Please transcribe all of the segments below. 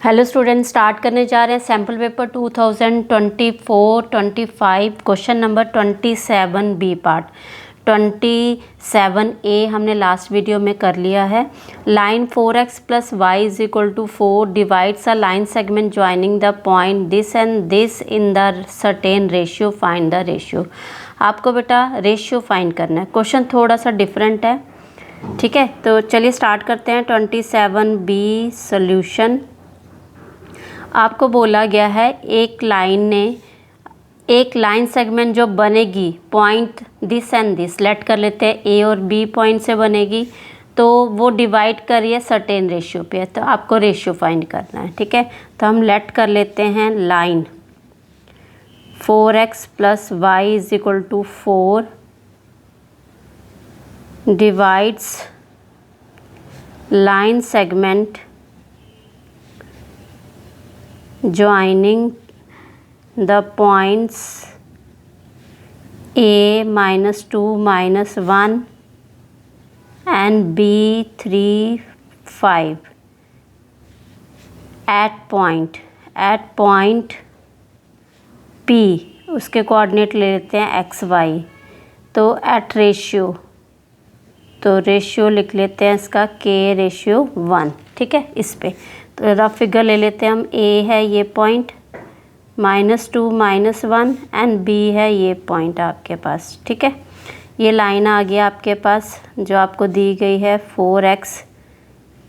Hello student, start करने जा रहे हैं sample paper 2024-25 question number 27 B part. 27A हमने लास्ट वीडियो में कर लिया है। Line 4x plus Y is equal to 4 divides a line segment joining the point this and this in the certain ratio, find the ratio. आपको बेटा ratio find करना है। Question थोड़ा सा डिफरेंट है, ठीक है। तो चलिए स्टार्ट करते हैं। 27B solution. आपको बोला गया है एक लाइन सेगमेंट जो बनेगी point this and this, let कर लेते हैं ए और बी पॉइंट से बनेगी, तो वो डिवाइड करिए सर्टेन रेशियो पे। तो आपको रेशियो फाइंड करना है, ठीक है। तो हम लेट कर लेते हैं line 4x plus Y is equal to 4 divides line segment joining the points a minus 2 minus 1 and b 3 5 at point p, उसके कोऑर्डिनेट ले लेते हैं एक्स वाई। तो एट रेशियो, तो रेशियो लिख लेते हैं इसका के रेशियो 1, ठीक है। इस पे तो रफ फिगर ले लेते हैं हम। ए है ये पॉइंट -2 -1 एंड बी है ये पॉइंट आपके पास, ठीक है। ये लाइन आ गया आपके पास जो आपको दी गई है 4x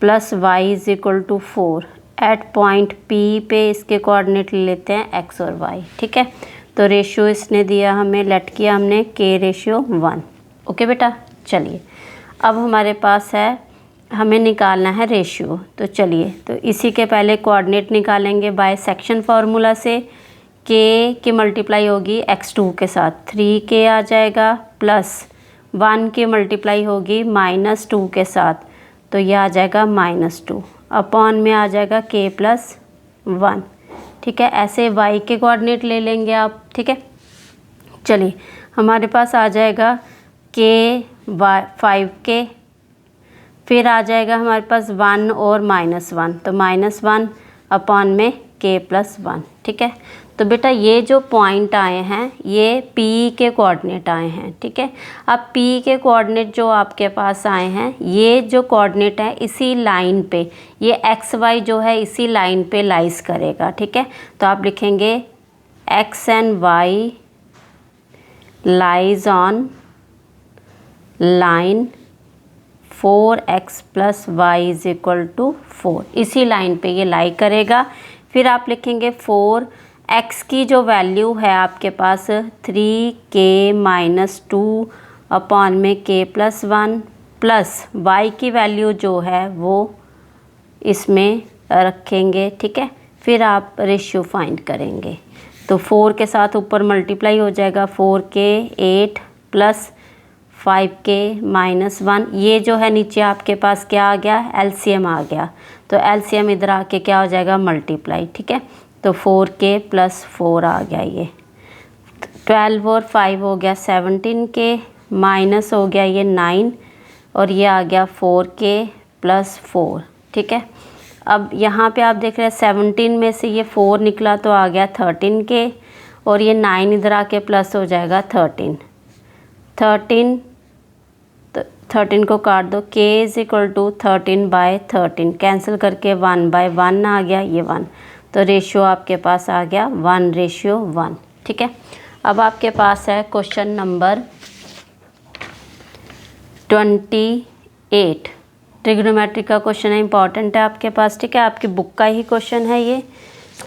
plus Y is equal to 4 at point P पे। इसके कोऑर्डिनेट ले लेते हैं एक्स और वाई, ठीक है। तो रेशियो इसने दिया हमें, लेट किया हमने के रेशियो 1। ओके बेटा, चलिए अब हमारे पास है, हमें निकालना है रेशियो। तो चलिए, तो इसी के पहले कोऑर्डिनेट निकालेंगे बाय सेक्शन फार्मूला से। के की मल्टीप्लाई होगी x2 के साथ, 3k आ जाएगा, प्लस 1 की मल्टीप्लाई होगी -2 के साथ, तो यह आ जाएगा -2 अपॉन में आ जाएगा k प्लस 1, ठीक है। ऐसे y के कोऑर्डिनेट ले लेंगे आप, ठीक है। चलिए हमारे पास आ जाएगा k 5k, फिर आ जाएगा हमारे पास 1 और -1, तो -1 अपॉन में k प्लस 1, ठीक है। तो बेटा ये जो पॉइंट आए हैं ये P के कोऑर्डिनेट आए हैं, ठीक है। अब P के कोऑर्डिनेट जो आपके पास आए हैं, ये जो कोऑर्डिनेट है इसी लाइन पे, ये एक्स वाई जो है इसी लाइन पे लाइज करेगा, ठीक है। तो आप लिखेंगे x and y lies on line 4x plus Y is equal to 4, इसी लाइन पे ये लाई करेगा। फिर आप लिखेंगे 4x की जो वैल्यू है आपके पास 3k माइनस 2 अपॉन में k प्लस 1, प्लस y की वैल्यू जो है वो इसमें रखेंगे, ठीक है। फिर आप रेशियो फाइंड करेंगे, तो 4 के साथ ऊपर मल्टीप्लाई हो जाएगा, 4k 8 प्लस 5k माइनस 1, ये जो है नीचे आपके पास क्या आ गया, एलसीएम आ गया। तो एलसीएम इधर आके क्या हो जाएगा, मल्टीप्लाई, ठीक है। तो 4k प्लस 4 आ गया, ये 12 और 5 हो गया 17k, माइनस हो गया ये 9 और ये आ गया 4k प्लस 4, ठीक है। अब यहाँ पे आप देख रहे हैं 17 में से ये 4 निकला तो आ गया 13k, और ये 9 इधर आके प्लस हो जाएगा 13, तो 13 को काट दो, k is equal to 13/13, cancel करके 1/1 आ गया, ये 1। तो रेशियो आपके पास आ गया 1:1, ठीक है। अब आपके पास है क्वेश्चन नंबर 28, ट्रिग्नोमेट्री का क्वेश्चन है, इंपॉर्टेंट है आपके पास, ठीक है। आपकी बुक का ही क्वेश्चन है ये।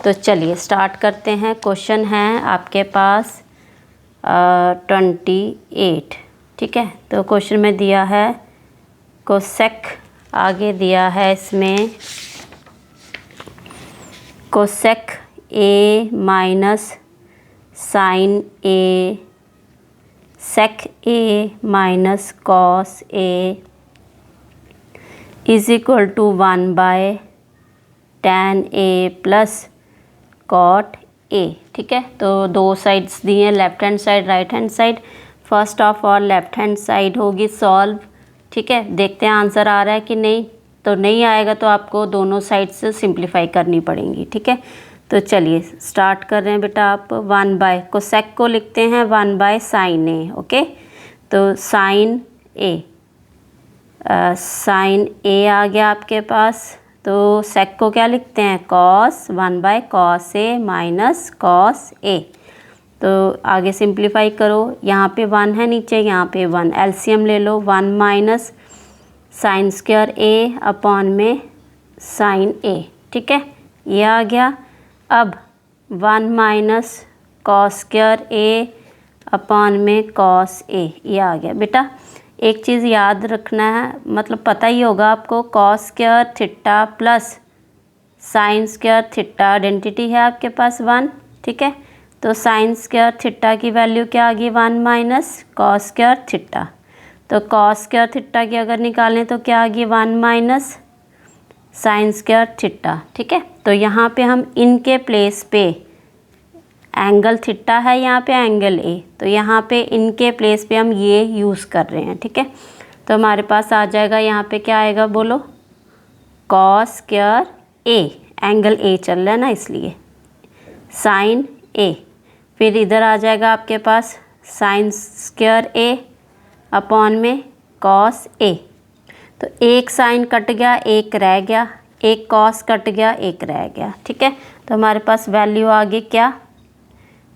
तो चलिए स्टार्ट करते हैं। क्वेश्चन है आपके पास 28, ठीक है। तो क्वेश्चन में दिया है कोसेक, आगे दिया है इसमें cosec a minus sine a sec a minus cos a is equal to 1/tan a plus cot a, ठीक है। तो दो साइड्स दिए हैं, left hand side, right hand side. First of all left hand side होगी solve, ठीक है। देखते हैं आंसर आ रहा है कि नहीं। तो नहीं आएगा तो आपको दोनों साइड से सिंप्लीफाई करनी पड़ेंगी, ठीक है। तो चलिए स्टार्ट कर रहे हैं बेटा। आप 1 को सेक को लिखते हैं 1/sin a, ओके। तो साइन ए आ गया आपके पास। तो सेक को क्या लिखते हैं cos 1/cos a minus cos a। तो आगे सिंप्लीफाई करो, यहाँ पे 1 है नीचे, यहाँ पे 1, एलसीएम ले लो। 1 minus sine square a upon में साइन a, ठीक है, ये आ गया। अब 1 minus cos square a upon में कॉस a, ये आ गया। बेटा एक चीज़ याद रखना है, मतलब पता ही होगा आपको, cos square theta plus sine square theta identity है आपके पास 1, ठीक है। तो साइन स्क्वायर थीटा की वैल्यू क्या आ गई 1 माइनस कॉस स्क्वायर थीटा। तो कॉस स्क्वायर थीटा की अगर निकालें तो क्या आ गई 1 माइनस साइन स्क्वायर थीटा, ठीक है। तो यहाँ पे हम इनके प्लेस पे एंगल थीटा है, यहाँ पे एंगल ए, तो यहाँ पे इनके प्लेस पे हम ये यूज़ कर रहे हैं, ठीक है। तो हमारे पास आ जाएगा, यहाँ पे क्या आएगा बोलो, cos square A, angle A चल रहा है ना इसलिए, साइन ए। फिर इधर आ जाएगा आपके पास साइन स्क्वायर ए अपॉन में कॉस ए। तो एक साइन कट गया, एक रह गया, एक कॉस कट गया, एक रह गया, ठीक है। तो हमारे पास वैल्यू आ गई क्या,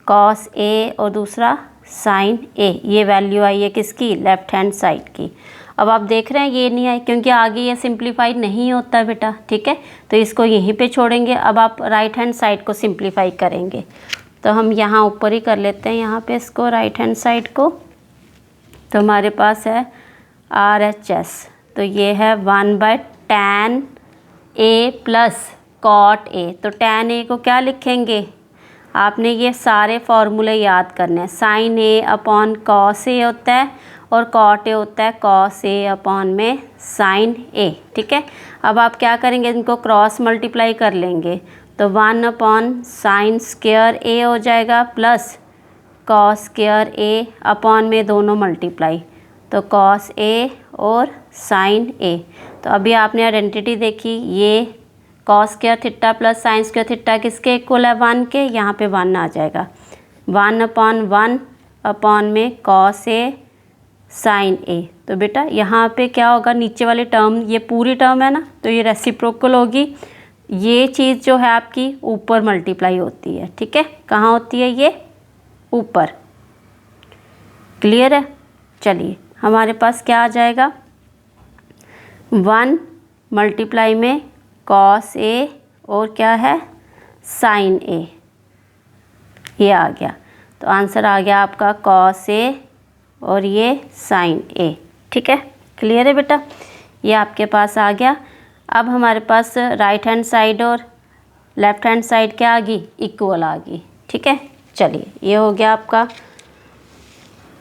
कॉस ए और दूसरा साइन ए। ये वैल्यू आई है किसकी, लेफ़्ट हैंड साइड की। अब आप देख रहे हैं ये नहीं आई क्योंकि आगे ये सिंप्लीफाई नहीं होता बेटा, ठीक है। तो इसको यहीं पे छोड़ेंगे। अब आप राइट हैंड साइड को सिंप्लीफाई करेंगे, तो हम यहाँ ऊपर ही कर लेते हैं, यहाँ पे इसको राइट हैंड साइड को। तो हमारे पास है RHS, तो ये है 1/tan a plus cot a। तो tan a को क्या लिखेंगे, आपने ये सारे फॉर्मूले याद करने हैं। Sign A upon cos A होता है और कॉट ए होता है कॉस ए अपॉन में साइन ए, ठीक है। अब आप क्या करेंगे, इनको क्रॉस मल्टीप्लाई कर लेंगे, तो 1 अपॉन साइन स्क्वायर ए हो जाएगा प्लस कॉस स्क्वायर ए अपॉन में दोनों मल्टीप्लाई, तो कॉस ए और साइन ए। तो अभी आपने आइडेंटिटी देखी, ये cos square theta plus sine square theta किसके इक्वल है 1 के, यहाँ पे 1 आ जाएगा। 1/1 अपॉन में कॉस ए साइन ए। तो बेटा यहाँ पे क्या होगा, नीचे वाली टर्म, ये पूरी टर्म है ना, तो ये रेसिप्रोकल होगी। ये चीज़ जो है आपकी ऊपर मल्टीप्लाई होती है, ठीक है। कहाँ होती है ये, ऊपर। क्लियर है। चलिए हमारे पास क्या आ जाएगा, 1 मल्टीप्लाई में कॉस ए और क्या है साइन ए, ये आ गया। तो आंसर आ गया आपका कॉस ए और ये साइन ए, ठीक है। क्लियर है बेटा, ये आपके पास आ गया। अब हमारे पास राइट हैंड साइड और लेफ़्ट हैंड साइड क्या आ गई, इक्वल आ गई, ठीक है। चलिए ये हो गया आपका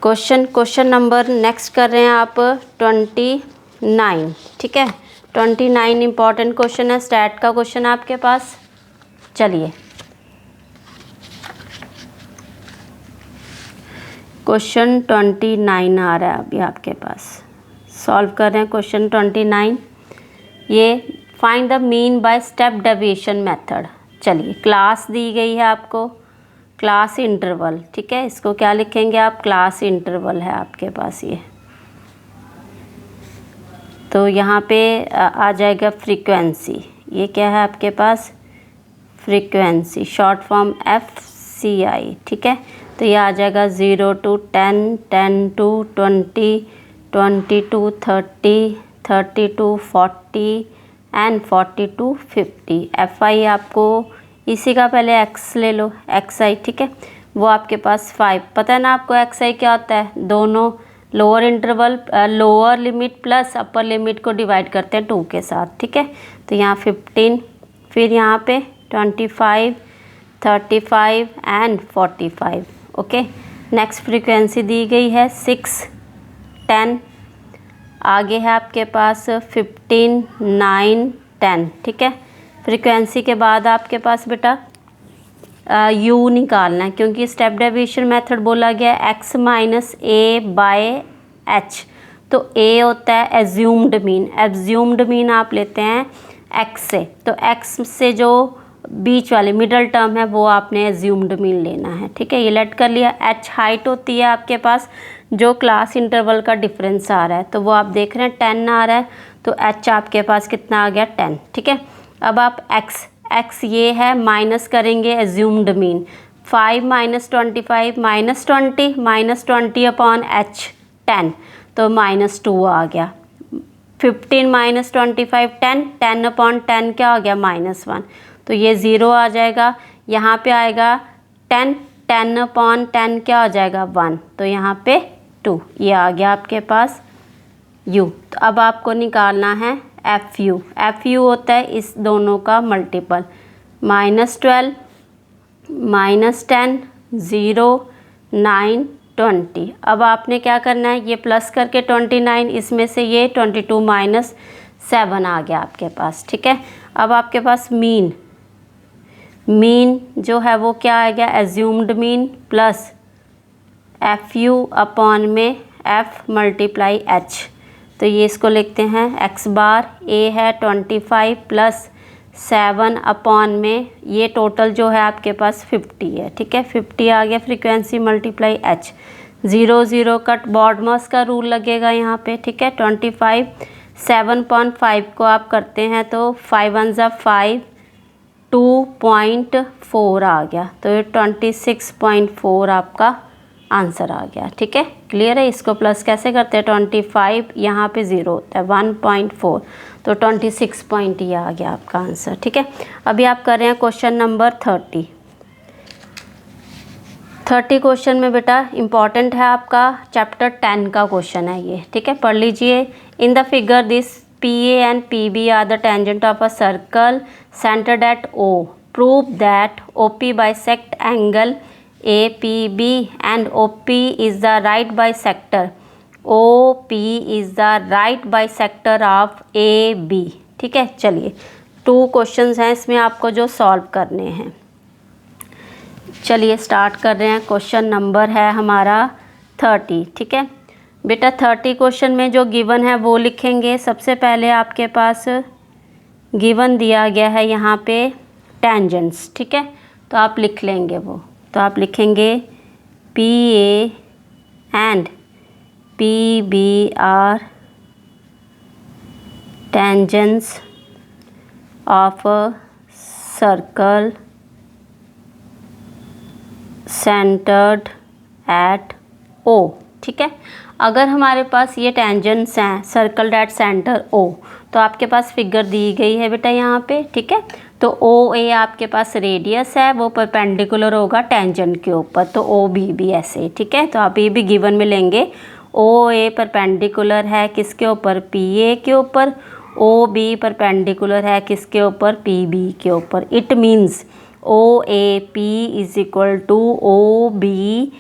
क्वेश्चन नंबर नेक्स्ट कर रहे हैं आप 29, ठीक है। 29 इम्पॉर्टेंट क्वेश्चन है, स्टैट का क्वेश्चन है आपके पास। चलिए क्वेश्चन 29 आ रहा है अभी आपके पास, सॉल्व कर रहे हैं क्वेश्चन 29। ये find the mean by step deviation method. चलिए क्लास दी गई है आपको, क्लास इंटरवल, ठीक है। इसको क्या लिखेंगे आप, क्लास इंटरवल है आपके पास ये। तो यहाँ पे आ जाएगा फ्रीक्वेंसी, ये क्या है आपके पास, फ्रीक्वेंसी, शॉर्ट फॉर्म FCI, ठीक है। तो ये आ जाएगा 0 to 10, 10 to 20, 20 to 30, 30 to 40 and 40 to 50। FI आपको इसी का पहले X ले लो, XI, ठीक है। वो आपके पास 5, पता है ना आपको XI क्या होता है, दोनों lower interval, lower limit plus upper limit को डिवाइड करते हैं 2 के साथ, ठीक है। तो यहाँ 15, फिर यहाँ पे 25, 35 एंड 45, ओके। नेक्स्ट फ्रीक्वेंसी दी गई है 6, 10, आगे है आपके पास 15, 9, 10, ठीक है। फ्रीक्वेंसी के बाद आपके पास बेटा U निकालना है, क्योंकि स्टेप डेविएशन मेथड बोला गया x - a/h, तो ए होता है एज्यूम्ड मीन। एज्यूम्ड मीन आप लेते हैं एक्स से, तो एक्स से जो बीच वाली मिडल टर्म है वो आपने एज्यूम्ड मीन लेना है। ठीक है, ये लेट कर लिया। एच हाइट होती है आपके पास जो क्लास इंटरवल का डिफरेंस आ रहा है, तो वो आप देख रहे हैं 10 आ रहा है, तो एच आपके पास कितना आ गया 10। ठीक है, अब आप एक्स ये है माइनस करेंगे assumed mean. 5 minus 25 minus 20 upon H 10, तो -2 आ गया। 15 माइनस 25 10 अपॉन 10 क्या हो गया -1, तो ये 0 आ जाएगा। यहाँ पे आएगा 10 अपॉन 10 क्या हो जाएगा 1, तो यहाँ पे 2, ये आ गया आपके पास u। तो अब आपको निकालना है एफ यू होता है इस दोनों का मल्टीपल। -12 -10 0 9 20। अब आपने क्या करना है, ये प्लस करके 29, इसमें से ये 22 -7 आ गया आपके पास। ठीक है, अब आपके पास मीन जो है वो क्या आ गया assumed mean plus F you upon में एफ मल्टीप्लाई एच, तो ये इसको लिखते हैं एक्स बार। ए है 25 प्लस 7 अपॉन में ये टोटल जो है आपके पास 50 है। ठीक है, 50 आ गया frequency multiply H. 0 0 cut BODMAS का रूल लगेगा यहाँ पे। ठीक है, 25 7.5 को आप करते हैं तो 5 1 जा 5 2.4 आ गया, तो ये 26.4 आपका आंसर आ गया। ठीक है, क्लियर है। इसको प्लस कैसे करते हैं, 25 यहाँ पे 0 होता है 1.4, तो 26 पॉइंट ये आ गया आपका आंसर। ठीक है, अभी आप कर रहे हैं क्वेश्चन नंबर 30 क्वेश्चन में बेटा इम्पॉर्टेंट है आपका चैप्टर 10 का क्वेश्चन है ये। ठीक है, पढ़ लीजिए। In the figure this PA and PB are the tangent of a circle centered at O. Prove that OP bisect angle APB and OP is the right bisector. OP is the right bisector of AB. ठीक है, चलिए 2 questions हैं इसमें आपको जो solve करने हैं। चलिए स्टार्ट कर रहे हैं। क्वेश्चन नंबर है हमारा 30। ठीक है बेटा, 30 क्वेश्चन में जो गिवन है वो लिखेंगे। सबसे पहले आपके पास गिवन दिया गया है यहाँ पे टेंजेंट्स। ठीक है, तो आप लिख लेंगे वो, तो आप लिखेंगे PA and PB are tangents of a circle centred at O। ठीक है, अगर हमारे पास ये टेंजेंट्स हैं सर्कल एट सेंटर O, तो आपके पास फिगर दी गई है बेटा यहाँ पे। ठीक है, तो OA आपके पास रेडियस है, वो परपेंडिकुलर होगा टेंजेंट के ऊपर, तो OB भी ऐसे। ठीक है, तो आप ये भी गिवन में लेंगे। OA परपेंडिकुलर है किसके ऊपर, PA के ऊपर। OB परपेंडिकुलर है किसके ऊपर, PB के ऊपर। It means OAP is equal to OBP,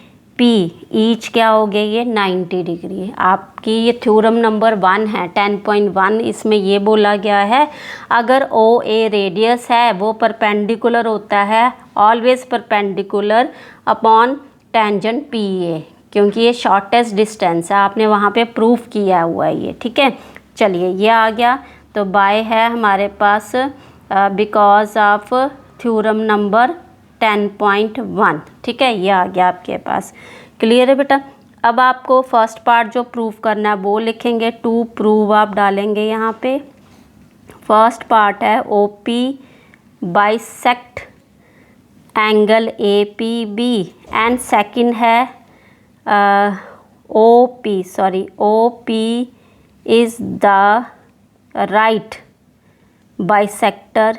each क्या हो गया ये 90 डिग्री। आपकी ये थ्योरम नंबर 1 है 10.1, इसमें ये बोला गया है अगर OA रेडियस है वो परपेंडिकुलर होता है, always perpendicular upon tangent PA, क्योंकि ये शॉर्टेस्ट डिस्टेंस है, आपने वहाँ पे प्रूफ किया हुआ है ये। ठीक है, चलिए ये आ गया, तो बाय है हमारे पास बिकॉज ऑफ थ्योरम नंबर 10.1। ठीक है, ये आ गया आपके पास। क्लियर है बेटा। अब आपको फर्स्ट पार्ट जो प्रूव करना है वो लिखेंगे, टू प्रूव आप डालेंगे यहाँ पे। फर्स्ट पार्ट है OP bisect angle APB and second है OP is the right bisector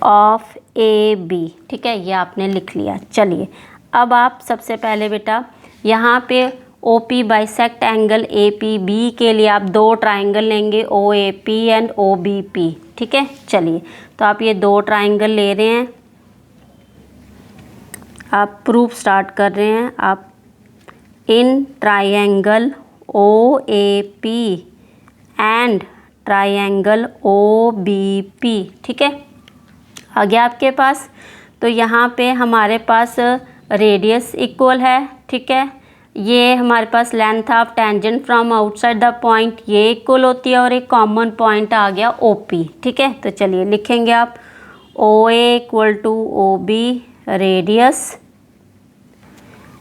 of AB। ठीक है, ये आपने लिख लिया। चलिए अब आप सबसे पहले बेटा यहाँ पे OP बाइसेक्ट एंगल APB के लिए आप 2 ट्राइंगल लेंगे, OAP एंड OBP। ठीक है, चलिए तो आप ये 2 ट्राइंगल ले रहे हैं, आप प्रूफ स्टार्ट कर रहे हैं। आप in triangle OAP and triangle OBP। ठीक है, आ गया आपके पास। तो यहाँ पे हमारे पास रेडियस इक्वल है। ठीक है, ये हमारे पास length of tangent from outside the point ये इक्वल होती है और एक कॉमन पॉइंट आ गया OP। ठीक है, तो चलिए लिखेंगे आप OA equal to OB radius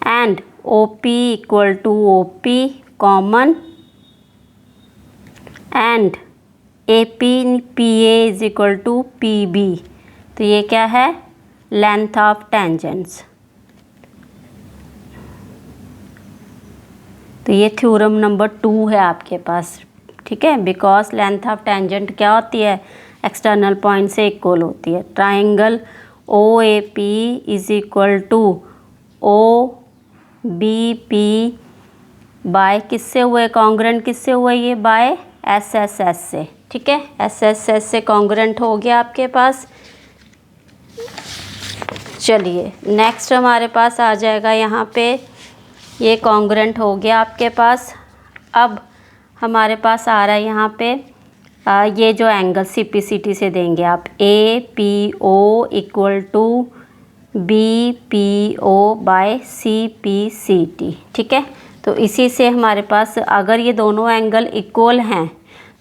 and OP equal to OP common and AP PA is equal to PB। तो ये क्या है, लेंथ ऑफ टेंजेंट्स। तो ये थ्योरम नंबर 2 है आपके पास। ठीक है, बिकॉज लेंथ ऑफ टेंजेंट क्या होती है, एक्सटर्नल पॉइंट से इक्वल होती है। Triangle OAP is equal to OBP by किससे हुए, कॉन्ग्रेंट किससे हुए, ये बाय SSS से। ठीक है, SSS से कॉन्ग्रेंट हो गया आपके पास। चलिए नेक्स्ट हमारे पास आ जाएगा यहाँ पे, ये कॉन्ग्रेंट हो गया आपके पास। अब हमारे पास आ रहा है यहाँ पे ये जो एंगल CPCT से देंगे आप APO equal to BPO by CPCT। ठीक है, तो इसी से हमारे पास अगर ये दोनों एंगल इक्वल हैं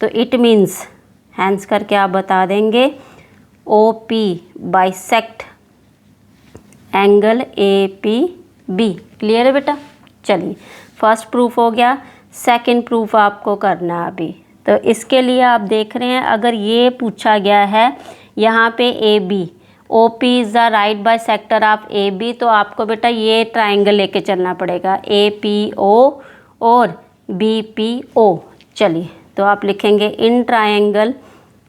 तो इट मीन्स हैंस करके आप बता देंगे OP bisect angle APB। Clear है बेटा। चलिए फर्स्ट प्रूफ हो गया, सेकंड प्रूफ आपको करना है अभी। तो इसके लिए आप देख रहे हैं, अगर ये पूछा गया है यहाँ पे AB OP is the right bisector of AB, तो आपको बेटा ये ट्राइंगल लेके चलना पड़ेगा APO और BPO। चलिए तो आप लिखेंगे in triangle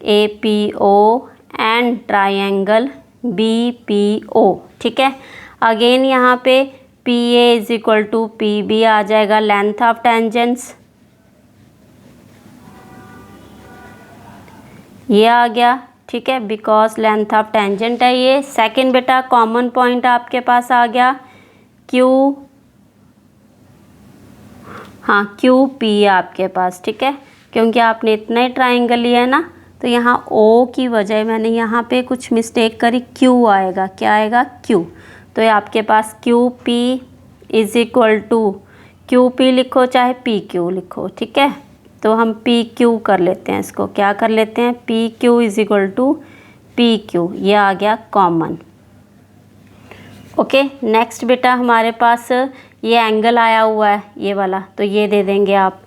APO and triangle BPO। ठीक है, अगेन यहाँ पे PA is equal to PB आ जाएगा, लेंथ ऑफ टेंजेंट्स ये आ गया। ठीक है, बिकॉज लेंथ ऑफ टेंजेंट है ये। सेकंड बेटा कॉमन पॉइंट आपके पास आ गया QP आपके पास। ठीक है, क्योंकि आपने इतना ही ट्राइंगल लिया है ना, तो यहाँ O की बजाय मैंने यहाँ पे कुछ मिस्टेक करी, Q आएगा। क्या आएगा, Q। तो ये आपके पास QP is equal to QP लिखो चाहे PQ लिखो। ठीक है, तो हम PQ कर लेते हैं, इसको क्या कर लेते हैं, PQ is equal to PQ। ये आ गया कॉमन। ओके, नेक्स्ट बेटा हमारे पास ये एंगल आया हुआ है ये वाला, तो ये दे देंगे आप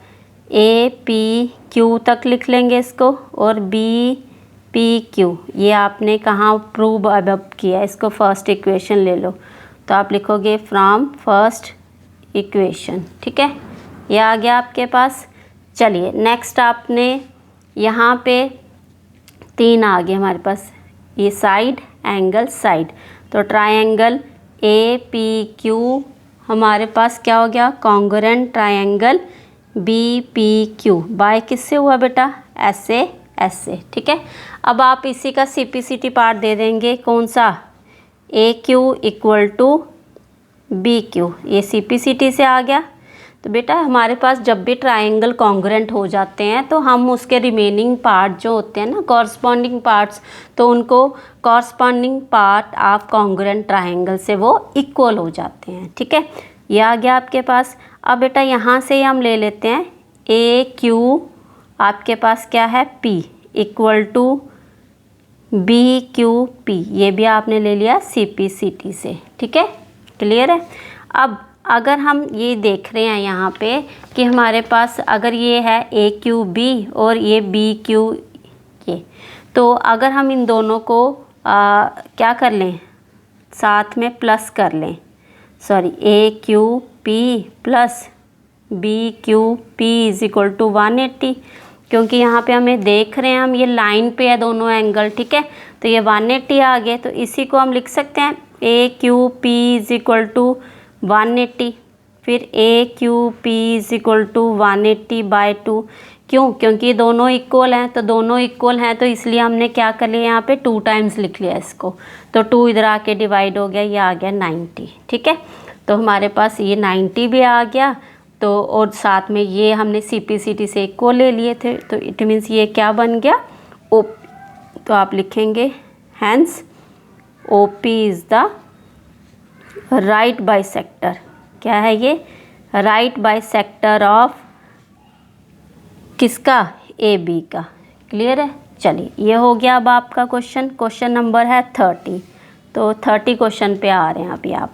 APQ तक लिख लेंगे इसको, और BPQ ये आपने कहाँ प्रूव अब किया, इसको फर्स्ट इक्वेशन ले लो। तो आप लिखोगे फ्रॉम फर्स्ट इक्वेशन। ठीक है, ये आ गया आपके पास। चलिए नेक्स्ट आपने यहाँ पे 3 आ गए हमारे पास, ये साइड एंगल साइड। तो ट्रायंगल APQ हमारे पास क्या हो गया, कॉन्ग्रुएंट ट्रायंगल BPQ बाय किससे हुआ बेटा, SA। ठीक है, अब आप इसी का CPCT पार्ट दे देंगे, कौन सा, AQ इक्वल टू BQ। ये CPCT से आ गया। तो बेटा हमारे पास जब भी ट्रायंगल कॉन्ग्रुएंट हो जाते हैं तो हम उसके रिमेनिंग पार्ट जो होते हैं ना, कॉरस्पॉन्डिंग पार्ट्स, तो उनको corresponding part of congruent triangle से वो इक्वल हो जाते हैं। ठीक है, ये आ गया आपके पास। अब बेटा यहाँ से ही हम ले लेते हैं AQ आपके पास क्या है, P इक्वल टू BQP। ये भी आपने ले लिया CPCT से। ठीक है, क्लियर है। अब अगर हम ये देख रहे हैं यहाँ पे कि हमारे पास अगर ये है AQB और ये BQ ये, तो अगर हम इन दोनों को क्या कर लें, साथ में प्लस कर लें, sorry AQP plus BQP is equal to 180, क्योंकि यहाँ पे हमें देख रहे हैं हम ये लाइन पे है दोनों एंगल। ठीक है, तो ये 180 आ गए, तो इसी को हम लिख सकते हैं AQP इज इक्वल टू 180, फिर AQP is equal to 180 by 2। क्यों, क्योंकि ये दोनों इक्वल हैं, तो दोनों इक्वल हैं तो इसलिए हमने क्या कर लिया, यहाँ पे 2 टाइम्स लिख लिया इसको, तो 2 इधर आके डिवाइड हो गया, ये आ गया 90। ठीक है, तो हमारे पास ये 90 भी आ गया, तो और साथ में ये हमने CPCT से इक्वल ले लिए थे, तो इट मीन्स ये क्या बन गया, OP। तो आप लिखेंगे hence OP is the right bisector. क्या है ये, राइट बाइसेक्टर ऑफ किसका, ए बी का। क्लियर है। चलिए ये हो गया अब आपका क्वेश्चन नंबर है 30। तो 30 क्वेश्चन पे आ रहे हैं अभी आप।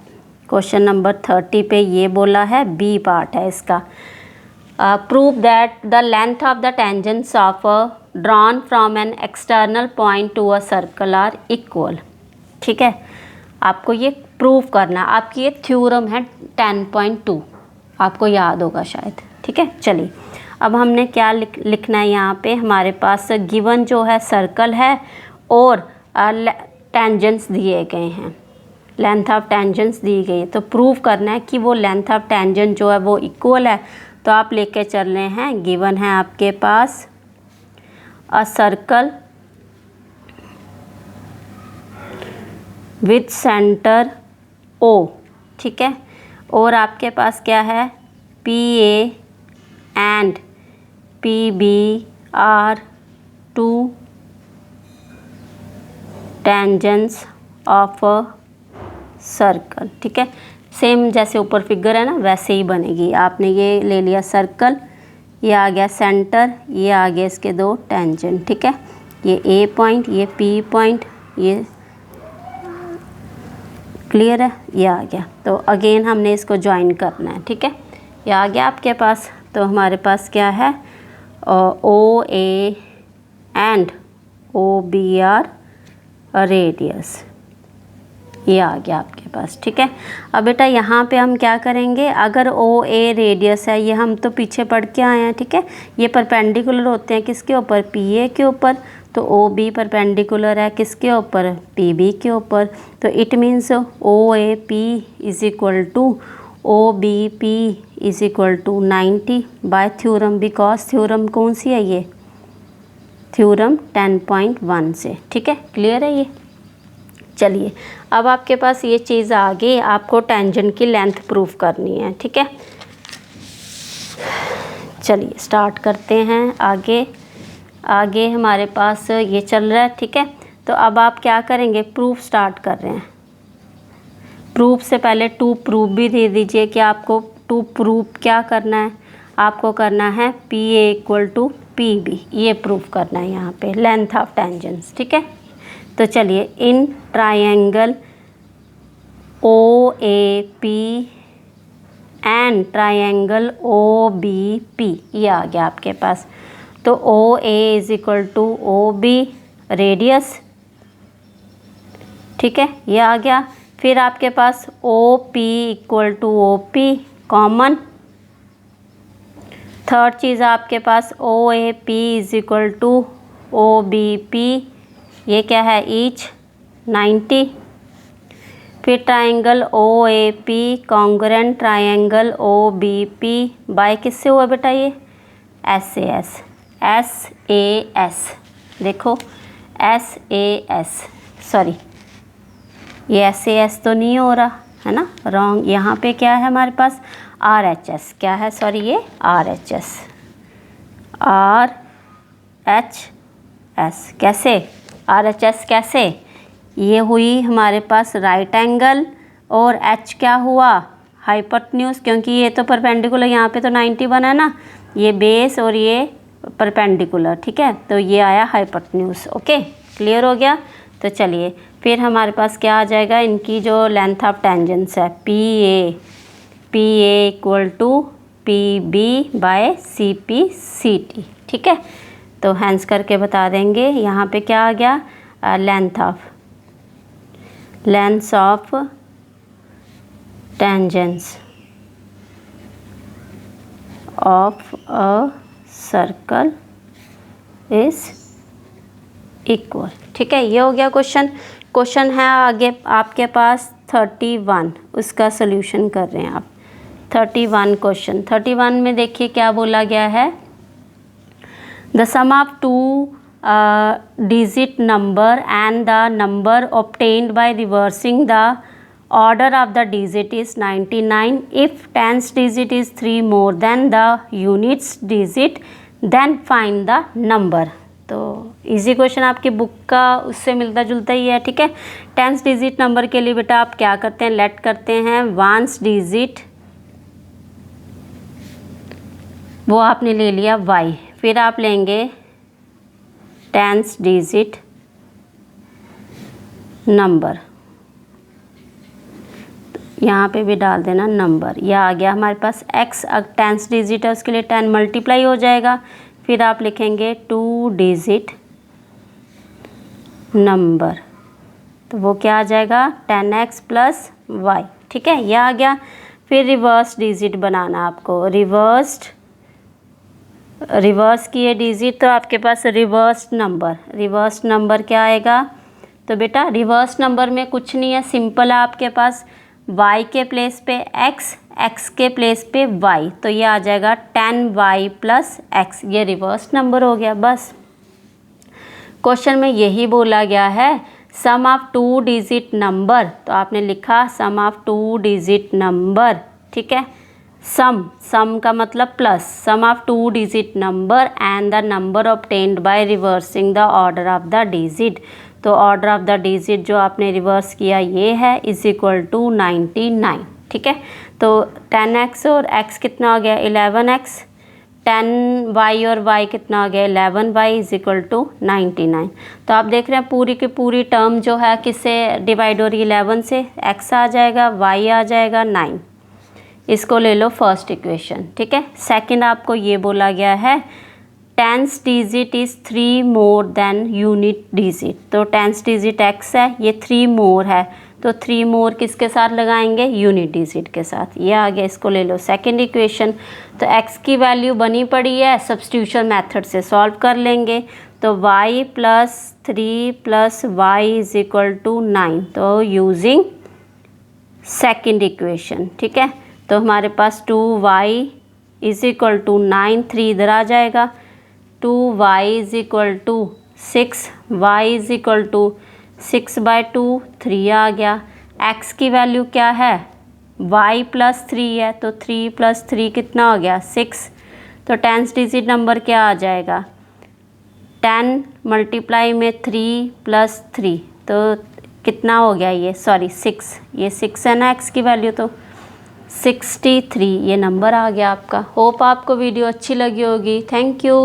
क्वेश्चन नंबर 30 पे ये बोला है, बी पार्ट है इसका। Prove that the length of the tangents of drawn from an external point to a circle are equal. ठीक है, आपको ये प्रूव करना। आपकी ये थ्योरम है 10.2, आपको याद होगा शायद। ठीक है, चलिए अब हमने क्या लिखना है यहाँ पे। हमारे पास गिवन जो है सर्कल है और टेंजेंट्स दिए गए हैं, लेंथ ऑफ टेंजेंट्स दी गई है। तो प्रूव करना है कि वो लेंथ ऑफ टेंजेंट जो है वो इक्वल है। तो आप लेके चल रहे हैं, गिवन है आपके पास a circle with centre O. ठीक है, और आपके पास क्या है, P A and P B are two tangents of a circle. ठीक है, सेम जैसे ऊपर फिगर है ना वैसे ही बनेगी। आपने ये ले लिया सर्कल, ये आ गया सेंटर, ये आ गया इसके दो टेंजेंट। ठीक है, ये ए पॉइंट, ये पी पॉइंट, ये क्लियर है, ये आ गया। तो अगेन हमने इसको ज्वाइन करना है। ठीक है, ये आ गया आपके पास। तो हमारे पास क्या है, O A and O B are radius, ये आ गया आपके पास। ठीक है, अब बेटा यहाँ पे हम क्या करेंगे, अगर ओ ए रेडियस है, ये हम तो पीछे पढ़ के आए हैं। ठीक है, ये परपेंडिकुलर होते हैं किसके ऊपर, पी ए के ऊपर। तो ओ बी परपेंडिकुलर है किसके ऊपर, पी बी के ऊपर। तो it means O A P is equal to O B P is equal to 90 by theorem, because theorem कौन सी है, ये थ्योरम 10.1 से। ठीक है, क्लियर है ये। चलिए अब आपके पास ये चीज़ आ गई, आपको टेंजेंट की लेंथ प्रूफ करनी है। ठीक है, चलिए स्टार्ट करते हैं। आगे हमारे पास ये चल रहा है। ठीक है, तो अब आप क्या करेंगे, प्रूफ स्टार्ट कर रहे हैं। प्रूफ से पहले टू प्रूफ भी दे दीजिए कि आपको टू प्रूफ क्या करना है, आपको करना है P A equal to P B, ये प्रूफ करना है यहाँ पे लेंथ ऑफ टेंजेंट्स। ठीक है, तो चलिए in triangle O A P and triangle O B P, ये आ गया आपके पास। तो O A is equal to O B radius. ठीक है, ये आ गया। फिर आपके पास O P equal to O P common. Third चीज़ आपके पास O A P is equal to O B P, ये क्या है, ईच 90। फिर triangle O A P congruent triangle O B P bye किससे हुआ बेटा, ये एस ए एस। देखो एस ए एस, सॉरी ये एस ए एस तो नहीं हो रहा है ना, रॉन्ग। यहाँ पे क्या है हमारे पास, आर एच एस, क्या है, सॉरी ये R H S, R H S. कैसे आर एच एस, कैसे, ये हुई हमारे पास राइट एंगल और एच क्या हुआ, हाइपोटेन्यूज, क्योंकि ये तो परपेंडिकुलर, यहाँ पे तो 90 बना है ना, ये बेस और ये परपेंडिकुलर। ठीक है, तो ये आया हाइपोटेन्यूज। ओके, क्लियर हो गया। तो चलिए फिर हमारे पास क्या आ जाएगा, इनकी जो लेंथ ऑफ टेंजेंट्स है, P A equal to P B by C P C T. ठीक है, तो हैंस करके बता देंगे। यहाँ पे क्या आ गया, length of tangents of a circle is equal. ठीक है, ये हो गया क्वेश्चन है आगे आपके पास 31, उसका सॉल्यूशन कर रहे हैं आप। 31 क्वेश्चन 31 में देखिए क्या बोला गया है, the sum of two digit number and the number obtained by reversing the order of the digit is 99 if tens digit is 3 more than the units digit then find the number. तो easy question आपकी book का उससे मिलता जुलता ही है। ठीक है, tens digit number के लिए बेटा आप क्या करते हैं, लेट करते हैं वंस डिजिट वो आपने ले लिया y। फिर आप लेंगे 10 डिजिट नंबर, यहाँ पे भी डाल देना नंबर। यह आ गया हमारे पास x। अब 10 डिजिट है उसके लिए 10 मल्टीप्लाई हो जाएगा। फिर आप लिखेंगे 2 डिजिट नंबर, तो वो क्या आ जाएगा 10x प्लस y। ठीक है, यह आ गया। फिर रिवर्स डिजिट बनाना आपको। रिवर्स किए डिजिट तो आपके पास रिवर्स नंबर क्या आएगा? तो बेटा रिवर्स नंबर में कुछ नहीं है, सिंपल है आपके पास y के प्लेस पे x के प्लेस पे y, तो ये आ जाएगा 10y प्लस x। ये रिवर्स नंबर हो गया। बस क्वेश्चन में यही बोला गया है सम ऑफ 2 डिजिट नंबर, तो आपने लिखा सम ऑफ 2 डिजिट नंबर। ठीक है, सम का मतलब plus, sum of 2 digit number and the number obtained by reversing the order of the digit. तो ऑर्डर ऑफ द डिजिट जो आपने रिवर्स किया ये है इज इक्वल टू 99। ठीक है, तो 10x और x कितना आ गया 11x, 10y और y कितना आ गया 11y इज इक्वल टू 99। तो आप देख रहे हैं पूरी की पूरी टर्म जो है किससे डिवाइड हो रही है 11 से, x आ जाएगा y आ जाएगा 9। इसको ले लो फर्स्ट इक्वेशन। ठीक है, सेकंड आपको ये बोला गया है 10th digit is 3 more then unit digit. तो 10th डिजिट x है, ये 3 मोर है, तो 3 मोर किसके साथ लगाएंगे यूनिट डिजिट के साथ। ये आ गया, इसको ले लो सेकंड इक्वेशन। तो x की वैल्यू बनी पड़ी है, सब्स्टिट्यूशन मेथड से सॉल्व कर लेंगे। तो y plus 3 plus Y is equal to 9, तो यूजिंग सेकंड इक्वेशन। ठीक है, तो हमारे पास 2y इज इक्वल टू 9, 3 इधर आ जाएगा, 2y is equal to 6, y is equal to 6/2, 3 आ गया। x की वैल्यू क्या है y प्लस 3 है, तो 3 प्लस 3 कितना हो गया 6। तो 10th डिजिट नंबर क्या आ जाएगा 10 मल्टीप्लाई में 3 प्लस 3, तो कितना हो गया ये 6, ये 6 है ना x की वैल्यू, तो 63 ये नंबर आ गया आपका। होप आपको वीडियो अच्छी लगी होगी। Thank you.